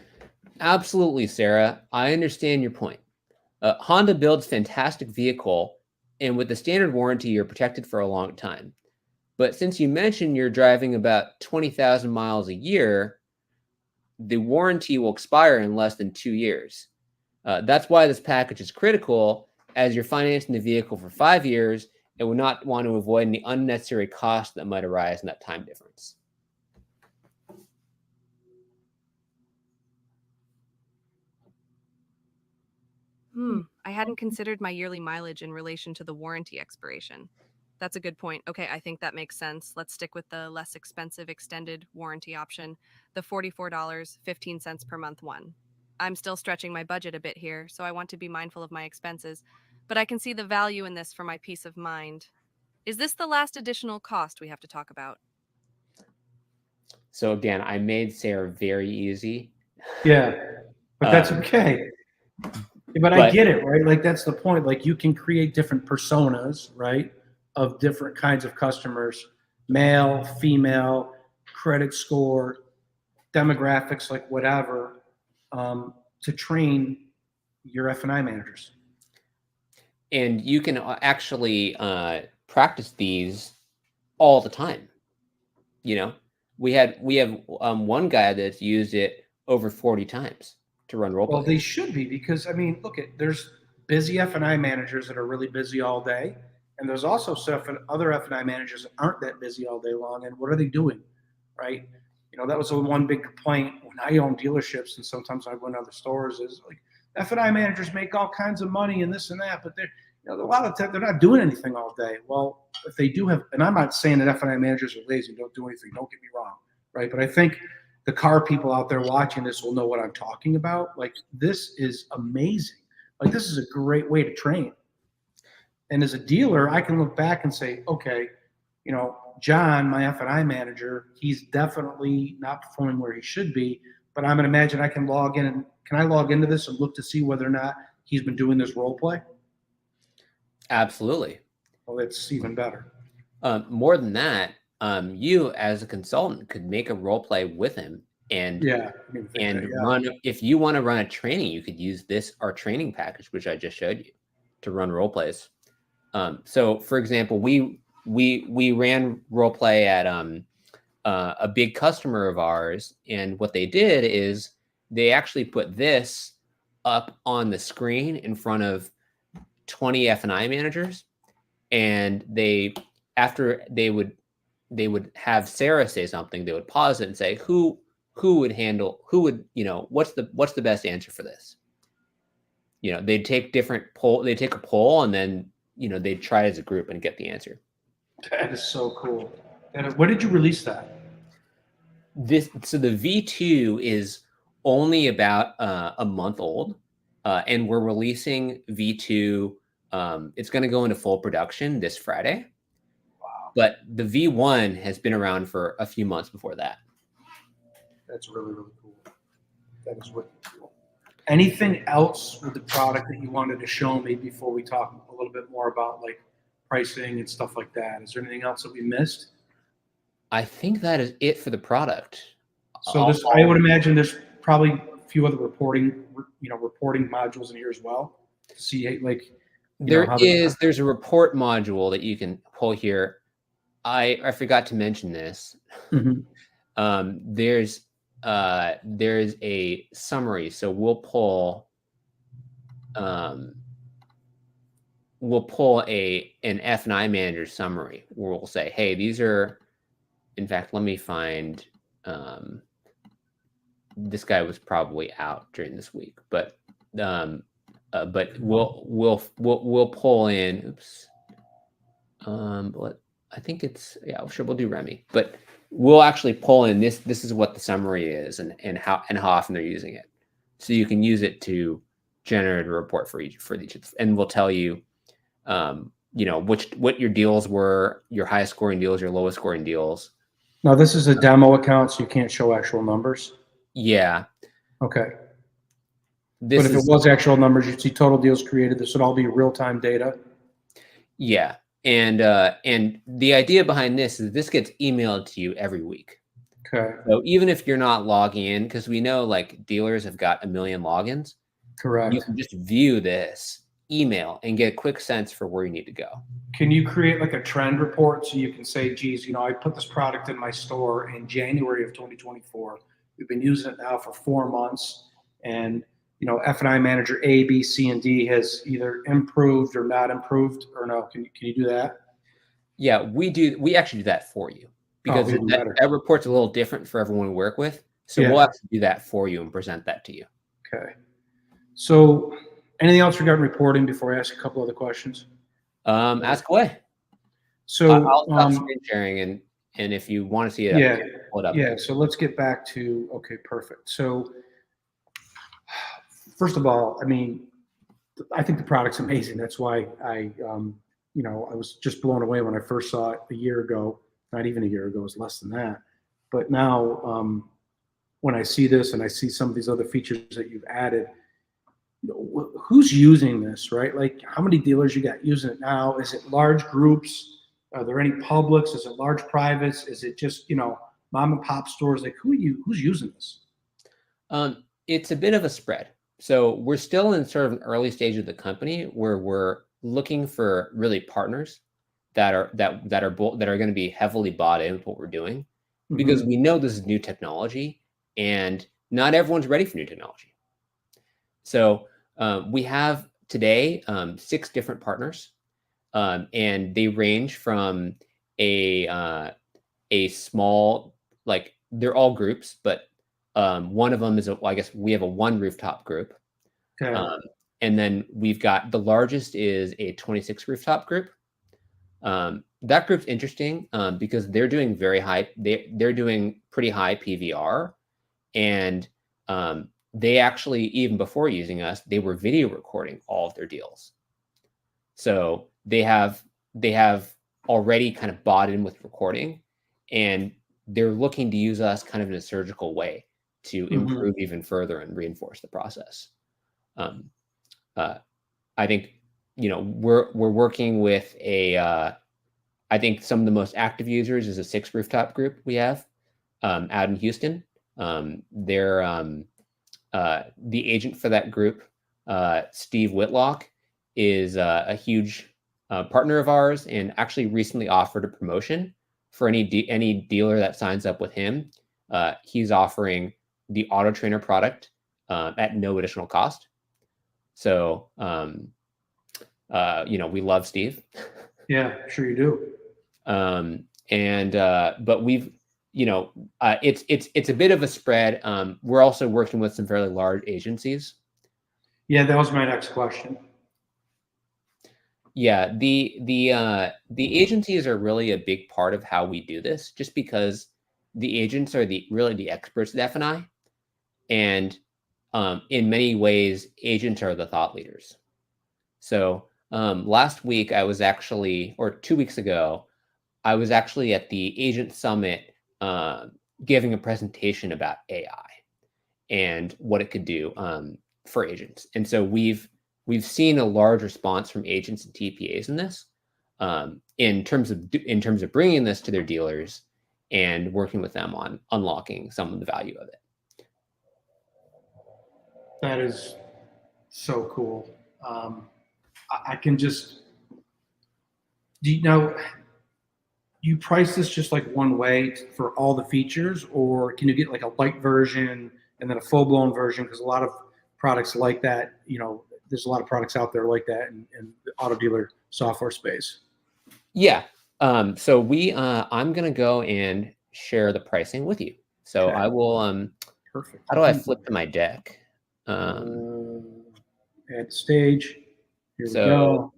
Absolutely, Sarah. I understand your point. Honda builds fantastic vehicle, and with the standard warranty, you're protected for a long time. But since you mentioned you're driving about 20,000 miles a year, the warranty will expire in less than 2 years. That's why this package is critical, as you're financing the vehicle for 5 years and would not want to avoid any unnecessary costs that might arise in that time difference. I hadn't considered my yearly mileage in relation to the warranty expiration. That's a good point. Okay, I think that makes sense. Let's stick with the less expensive extended warranty option, the $44.15 per month one. I'm still stretching my budget a bit here, so I want to be mindful of my expenses, but I can see the value in this for my peace of mind. Is this the last additional cost we have to talk about? So again, I made Sarah very easy. Yeah, but that's okay. But I get it, right? Like that's the point. Like you can create different personas, right, of different kinds of customers, male, female, credit score, demographics, like whatever, to train your F&I managers. And you can actually practice these all the time. You know, we have one guy that's used it over 40 times to run role play. Well, they should be, because I mean, look at, there's busy F&I managers that are really busy all day, and there's also other F&I managers that aren't that busy all day long. And what are they doing, right? That was the one big complaint when I owned dealerships, and sometimes I went to other stores, is like F&I managers make all kinds of money and this and that, but they're, a lot of the time they're not doing anything all day. Well, if they do have, and I'm not saying that F&I managers are lazy and don't do anything, don't get me wrong, right? But I think the car people out there watching this will know what I'm talking about. Like, this is amazing. Like, this is a great way to train. And as a dealer, I can look back and say, okay, John, my F&I manager, he's definitely not performing where he should be, but I'm going to imagine I can log in, and can I log into this and look to see whether or not he's been doing this role play? Absolutely. Well, it's even better. More than that, you as a consultant could make a role play with him and run. If you want to run a training, you could use our training package, which I just showed you, to run role plays. So, for example, we ran role play at a big customer of ours, and what they did is they actually put this up on the screen in front of 20 F&I managers, and after they would have Sarah say something, they would pause it and say, who would what's the best answer for this? They'd take they'd take a poll, and then they'd try it as a group and get the answer. That is so cool. And when did you release that? So the V2 is only about a month old, and we're releasing V2. It's going to go into full production this Friday. Wow. But the V1 has been around for a few months before that. That's really, really cool. That is really cool. Anything else with the product that you wanted to show me before we talk a little bit more about like pricing and stuff like that? Is there anything else that we missed? I think that is it for the product. So I would imagine there's probably a few other reporting modules in here as well. To see there's a report module that you can pull here. I forgot to mention this. Mm-hmm. There's a summary. So we'll pull an F&I manager summary where we'll say, hey, these are, in fact, let me find, this guy was probably out during this week, but we'll pull in, oops. I think it's, yeah, sure, we'll do Remy, but we'll actually pull in this is what the summary is and how often they're using it. So you can use it to generate a report for each, and we'll tell you, what your deals were, your highest scoring deals, your lowest scoring deals. Now, this is a demo account, so you can't show actual numbers. Yeah. Okay. But if it was actual numbers, you'd see total deals created. This would all be real-time data. Yeah. And the idea behind this is this gets emailed to you every week. Okay. So even if you're not logging in, because we know like dealers have got 1 million logins. Correct. You can just view this email and get a quick sense for where you need to go. Can you create like a trend report so you can say, geez, I put this product in my store in January of 2024. We've been using it now for 4 months, and F&I manager A, B, C, and D has either improved or not improved, or no? Can you do that? Yeah, we actually do that for you, because that report's a little different for everyone we work with. So we'll actually do that for you and present that to you. Okay. So anything else regarding reporting before I ask a couple other questions? Ask away. So I'll stop screen sharing, and if you want to see it, pull it up. Yeah. So let's get back to, okay, perfect. So first of all, I think the product's amazing. That's why I was just blown away when I first saw it a year ago. Not even a year ago, it was less than that. But now, when I see this and I see some of these other features that you've added, who's using this, right? Like, how many dealers you got using it now? Is it large groups? Are there any publics? Is it large privates? Is it just, mom and pop stores? Like, who's using this? It's a bit of a spread. So we're still in sort of an early stage of the company where we're looking for really partners that are going to be heavily bought in with what we're doing, because we know this is new technology and not everyone's ready for new technology. So we have today 6 different partners, and they range from a small, like they're all groups, but one of them is well, I guess we have a one rooftop group. Okay. And then we've got the largest is a 26 rooftop group. That group's interesting because they're doing they're doing pretty high PVR, and they actually, even before using us, they were video recording all of their deals. So they have already kind of bought in with recording, and they're looking to use us kind of in a surgical way to improve even further and reinforce the process. I think, we're working with I think some of the most active users is a 6 rooftop group we have out in Houston. They're the agent for that group, Steve Whitlock, is a huge partner of ours, and actually recently offered a promotion for any dealer that signs up with him. He's offering the AutoTrainer product at no additional cost. So, we love Steve. Yeah, sure you do. But we've, it's a bit of a spread. We're also working with some fairly large agencies. Yeah, that was my next question. Yeah, the agencies are really a big part of how we do this, just because the agents are really the experts at F&I, and in many ways, agents are the thought leaders. So last week I was actually, or 2 weeks ago, I was actually at the Agent Summit giving a presentation about AI and what it could do for agents. And so we've seen a large response from agents and TPAs in this, in terms of bringing this to their dealers and working with them on unlocking some of the value of it. That is so cool. I can just, you price this just like one way for all the features, or can you get like a light version and then a full blown version? Because a lot of products like that, there's a lot of products out there like that in the auto dealer software space. Yeah. So I'm going to go and share the pricing with you. So Okay. I will, Perfect. How do I flip to my deck? Add stage. Here we go.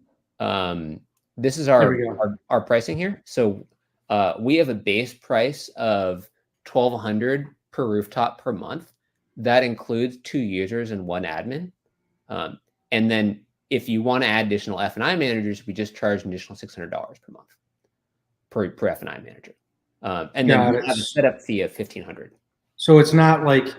This is There we go. our pricing here. So we have a base price of $1,200 per rooftop per month. That includes 2 users and 1 admin. And then if you want to add additional F&I managers, we just charge an additional $600 per month per F&I manager. And then we have a setup fee of $1,500. So it's not like,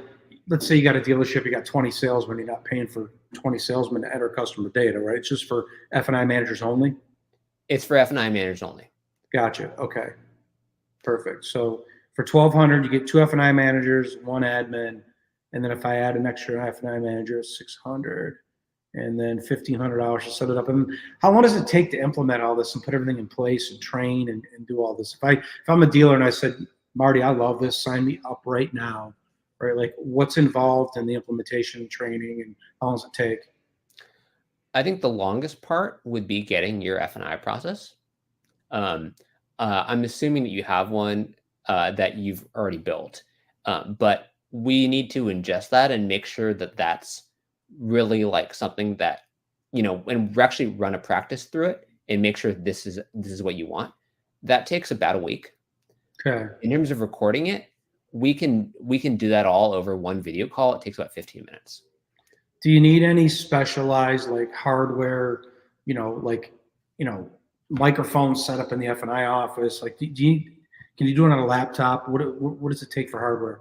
let's say you got a dealership, you got 20 salesmen, you're not paying for 20 salesmen to enter customer data, right? It's just for F&I managers only? It's for F&I managers only. Gotcha. Okay. Perfect. So for $1,200, you get 2 F&I managers, 1 admin, and then if I add an extra F&I manager, $600, and then $1,500 to set it up. And how long does it take to implement all this and put everything in place and train and do all this? If I'm a dealer and I said, Marty, I love this, sign me up right now, right? Like, what's involved in the implementation and training, and how long does it take? I think the longest part would be getting your F&I process. I'm assuming that you have one that you've already built, but we need to ingest that and make sure that that's really like something that, and we actually run a practice through it and make sure this is what you want. That takes about a week. Okay. In terms of recording it, we can do that all over one video call. It takes about 15 minutes. Do you need any specialized like hardware, microphones set up in the F&I office? Like, can you do it on a laptop? What does it take for hardware?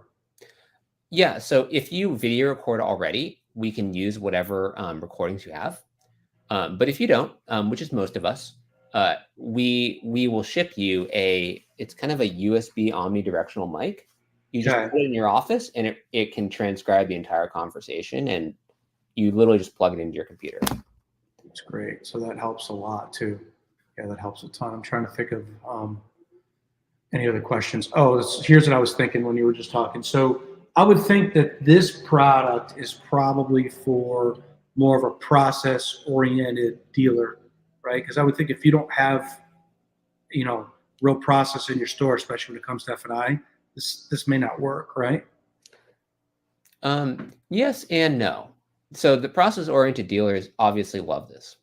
Yeah. So if you video record already, we can use whatever recordings you have. But if you don't, which is most of us, we will ship you it's kind of a USB omnidirectional mic. You just put it in your office and it can transcribe the entire conversation, and you literally just plug it into your computer. That's great. So that helps a lot too. Yeah, that helps a ton. I'm trying to think of any other questions. Oh, here's what I was thinking when you were just talking. So I would think that this product is probably for more of a process-oriented dealer, right? Because I would think if you don't have, real process in your store, especially when it comes to F&I, this may not work, right? Yes and no. So the process-oriented dealers obviously love this.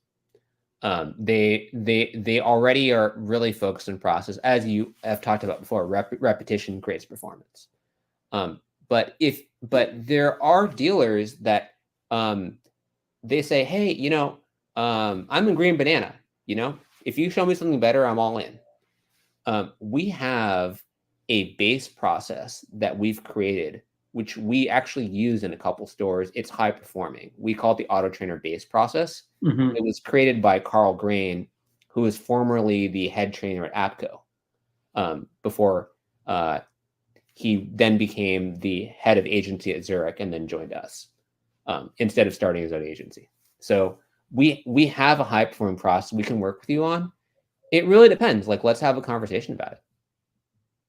They already are really focused on process, as you have talked about before. Repetition creates performance. But there are dealers that they say, hey, I'm in green banana. If you show me something better, I'm all in. We have a base process that we've created, which we actually use in a couple stores. It's high performing. We call it the AutoTrainer base process. Mm-hmm. It was created by Carl Grain, who was formerly the head trainer at APCO, before he then became the head of agency at Zurich and then joined us instead of starting his own agency. So we have a high performing process we can work with you on. It really depends. Like, let's have a conversation about it.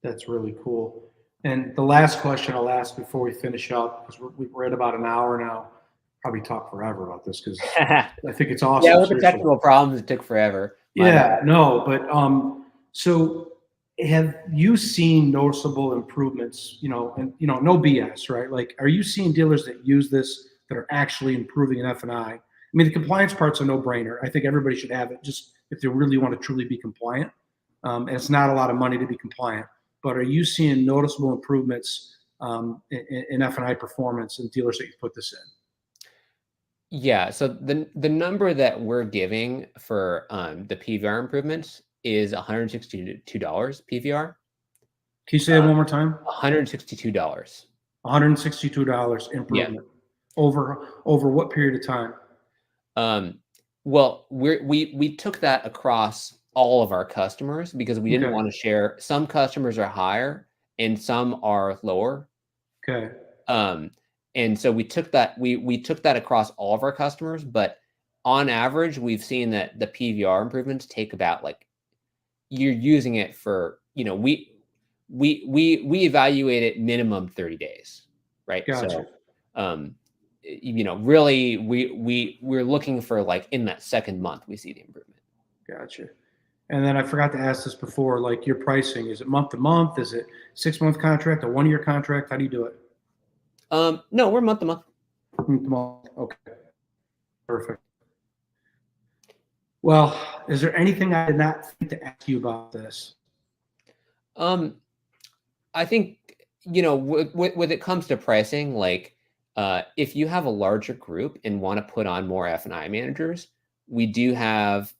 That's really cool. And the last question I'll ask before we finish up, because we're at about an hour now. Probably talk forever about this because I think it's awesome. Yeah, with the technical problems, it took forever. Yeah, no, but so have you seen noticeable improvements? And no BS, right? Like, are you seeing dealers that use this that are actually improving in F&I? I mean, the compliance part's a no-brainer. I think everybody should have it, just if they really want to truly be compliant. And it's not a lot of money to be compliant. But are you seeing noticeable improvements in F&I performance in dealers that you put this in? Yeah, so the number that we're giving for the PVR improvements is $162 PVR. Can you say that one more time? $162. $162 improvement. Yeah. Over what period of time? Well, we took that across all of our customers because we didn't want to share. Some customers are higher and some are lower. Okay. And so we took that we took that across all of our customers, but on average, we've seen that the PVR improvements take about, like, you're using it for, we evaluate it minimum 30 days, right? Gotcha. So really we're looking for, like, in that second month we see the improvement. Gotcha. And then I forgot to ask this before, like, your pricing, is it month to month? Is it 6-month contract, a 1-year contract? How do you do it? No, we're month to month. Month to month. Okay. Perfect. Well, is there anything I did not think to ask you about this? I think, when it comes to pricing, like, if you have a larger group and want to put on more F&I managers, we do have,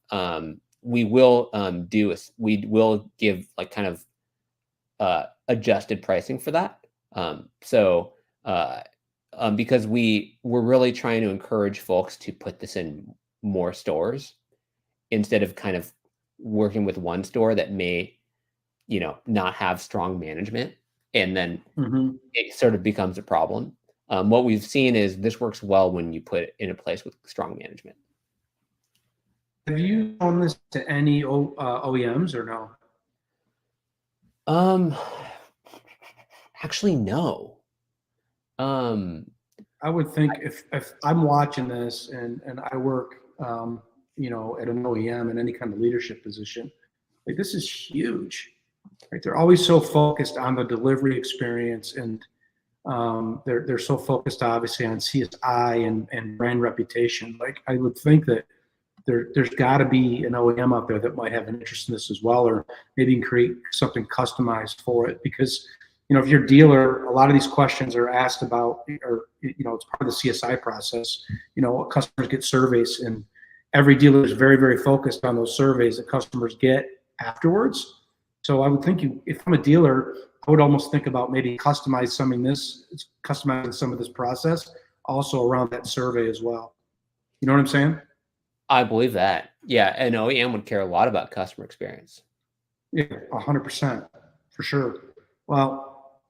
we will give, like, kind of adjusted pricing for that. Because we're really trying to encourage folks to put this in more stores instead of kind of working with one store that may, not have strong management, and then it sort of becomes a problem. What we've seen is this works well when you put it in a place with strong management. Have you shown this to any OEMs or no? Actually, no. I would think if I'm watching this and I work, at an OEM in any kind of leadership position, like, this is huge, right? They're always so focused on the delivery experience, and they're so focused obviously on CSI and brand reputation. Like, I would think that there's got to be an OEM out there that might have an interest in this as well, or maybe create something customized for it. Because, if you're a dealer, a lot of these questions are asked about, or, it's part of the CSI process. Customers get surveys, and every dealer is very, very focused on those surveys that customers get afterwards. So I would think if I'm a dealer, I would almost think about maybe customizing some of this process also around that survey as well. You know what I'm saying? I believe that. Yeah, an OEM would care a lot about customer experience. Yeah, 100%, for sure. Well,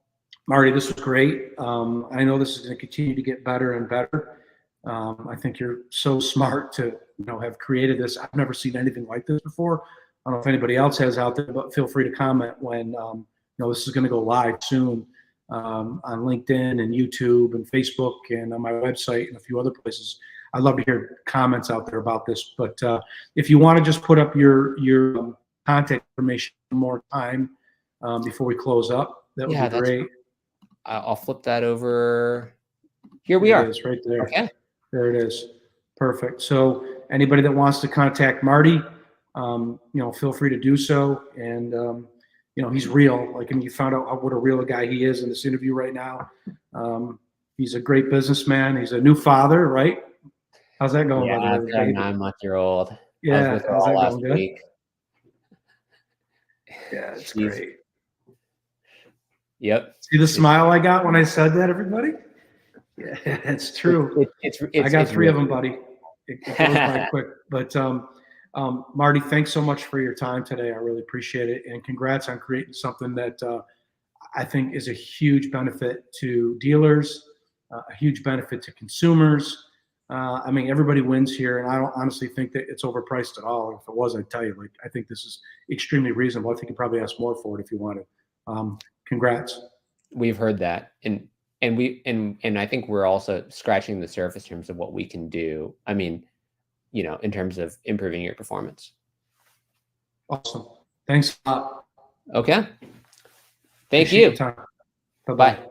Marty, this was great. I know this is going to continue to get better and better. I think you're so smart to have created this. I've never seen anything like this before. I don't know if anybody else has out there, but feel free to comment when this is going to go live soon on LinkedIn and YouTube and Facebook and on my website and a few other places. I'd love to hear comments out there about this. But if you want to just put up your contact information one more time before we close up. That would Yeah, be great. I'll flip that over. Here we It are. is right there. Okay. There it is. Perfect. So anybody that wants to contact Marty, feel free to do so. And, he's real. Like, you found out what a real guy he is in this interview right now. He's a great businessman. He's a new father, right? How's that going, by the Yeah, way, I've the got a baby? 9-month-old. I was Yeah, with her how's all that last going? Good? week. Yeah, it's She's great. Yep. See the smile I got when I said that, everybody? Yeah, it's true. I got 3 of them, buddy. It goes by quick. But Marty, thanks so much for your time today. I really appreciate it. And congrats on creating something that I think is a huge benefit to dealers, a huge benefit to consumers. Everybody wins here, and I don't honestly think that it's overpriced at all. If it was, I'd tell you. Like, I think this is extremely reasonable. I think you could probably ask more for it if you wanted. Congrats. We've heard that, and I think we're also scratching the surface in terms of what we can do. In terms of improving your performance. Awesome. Thanks a lot. Okay. Thank Appreciate you. your time. Bye-bye. Bye.